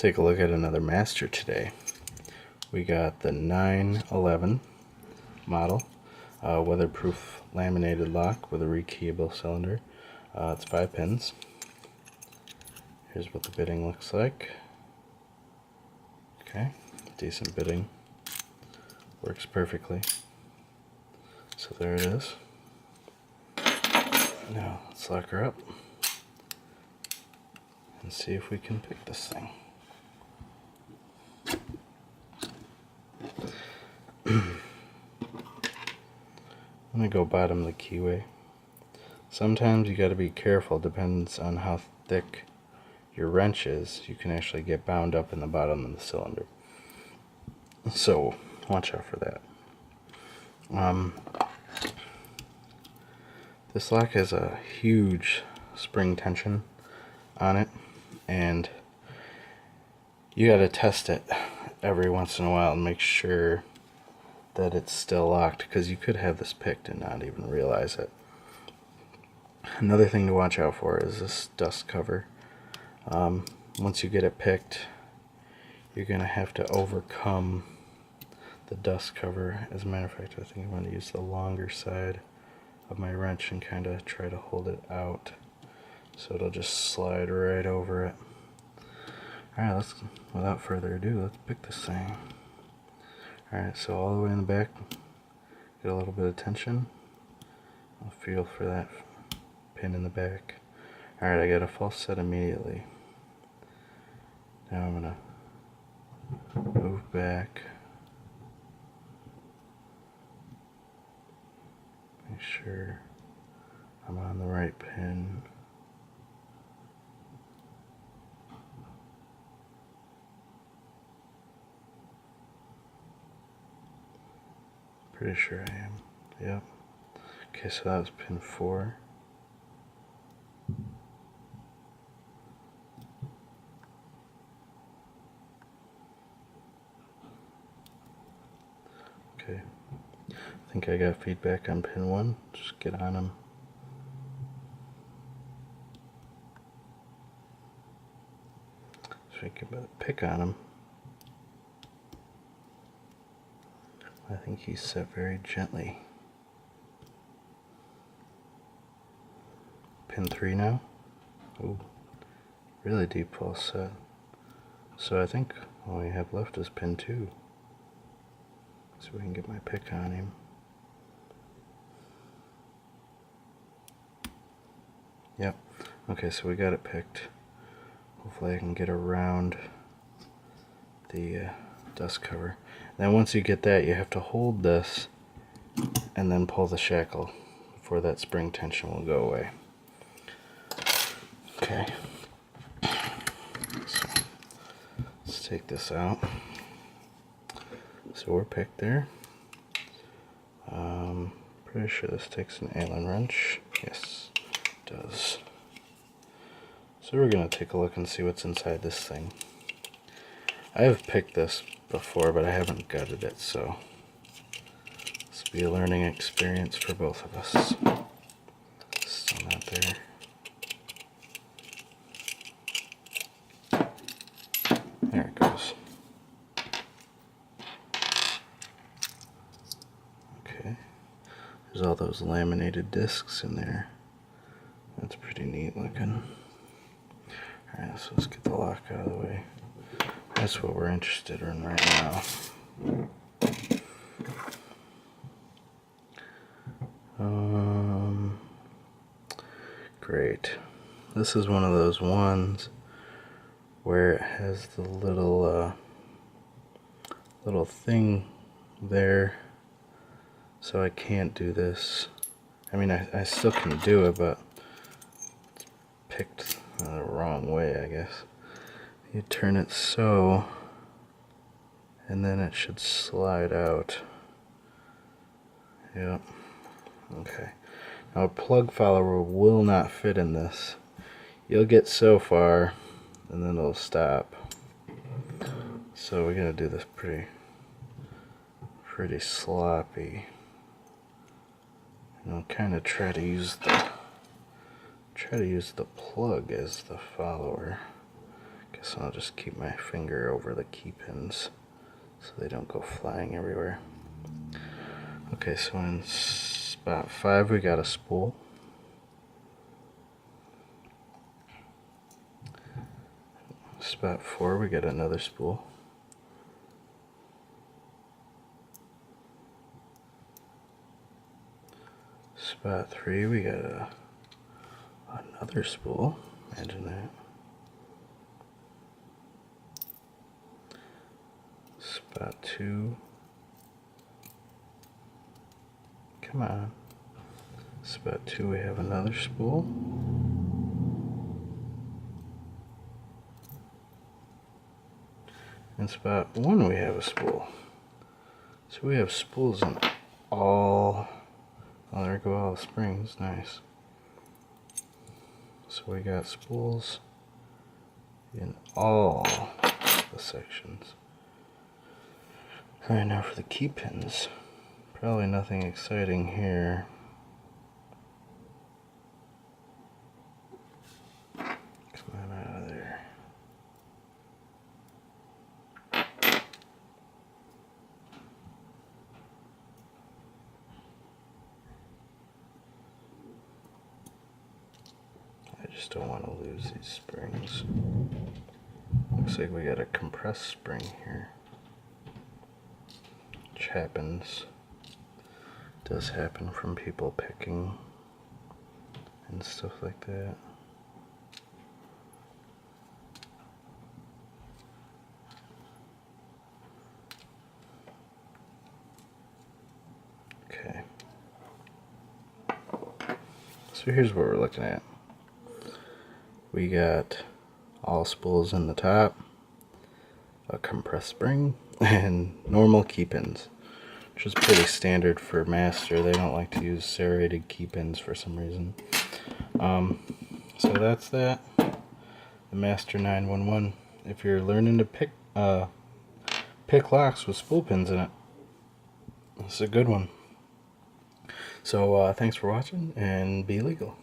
take a look at another Master today. We got the 911 model, weatherproof laminated lock with a rekeyable cylinder. It's 5 pins. Here's what the bitting looks like. Okay, decent bitting. Works perfectly. So there it is. Now let's lock her up and see if we can pick this thing. I'm going to go bottom of the keyway. Sometimes you got to be careful, depends on how thick your wrench is. You can actually get bound up in the bottom of the cylinder. So watch out for that. This lock has a huge spring tension on it, and you got to test it every once in a while and make sure that it's still locked, because you could have this picked and not even realize it. Another thing to watch out for is this dust cover. Once you get it picked, you're going to have to overcome the dust cover. As a matter of fact, I think I'm going to use the longer side of my wrench and kind of try to hold it out so it'll just slide right over it. Alright, let's, without further ado, let's pick this thing. Alright, so all the way in the back, get a little bit of tension. I'll feel for that pin in the back. Alright, I got a false set immediately. Now I'm going to move back. Make sure I'm on the right pin. Pretty sure I am. Yep. Okay, so that was pin 4. Okay. I think I got feedback on pin 1. Just get on them. So I can pick on him. I think he's set very gently. Pin 3 now. Ooh, really deep pulse set. So I think all we have left is pin 2. So we can get my pick on him. Yep. Okay, so we got it picked. Hopefully I can get around the dust cover. Then once you get that, you have to hold this and then pull the shackle before that spring tension will go away. Okay. So let's take this out. So we're picked there. Pretty sure this takes an Allen wrench. Yes, it does. So we're going to take a look and see what's inside this thing. I have picked this before, but I haven't gutted it, so this will be a learning experience for both of us. Still not there. There it goes. Okay. There's all those laminated discs in there. That's pretty neat looking. Alright, so let's get the lock out of the way. That's what we're interested in right now. Great. This is one of those ones where it has the little little thing there, so I can't do this. I mean, I still can do it, but it's picked the wrong way, I guess. You turn it so, and then it should slide out. Yep. Okay. Now a plug follower will not fit in this. You'll get so far, and then it'll stop. So we're gonna do this pretty sloppy. And I'll kind of try to use the plug as the follower, So I'll just keep my finger over the key pins so they don't go flying everywhere. Okay, so in spot 5 we got a spool. Spot 4 we got another spool. Spot 3 we got another spool. Imagine that. Spot 2. Come on. Spot 2 we have another spool. In spot 1 we have a spool. So we have spools in all. Oh, there go all the springs. Nice. So we got spools in all the sections. Alright, now for the key pins. Probably nothing exciting here. Come on out of there. I just don't want to lose these springs. Looks like we got a compressed spring here. Which happens. Does happen from people picking and stuff like that. Okay. So here's what we're looking at. We got all spools in the top, a compressed spring, and normal key pins, which is pretty standard for Master. They don't like to use serrated key pins for some reason. So that's that. The Master 911. If you're learning to pick locks with spool pins in it, it's a good one. So thanks for watching, and be legal.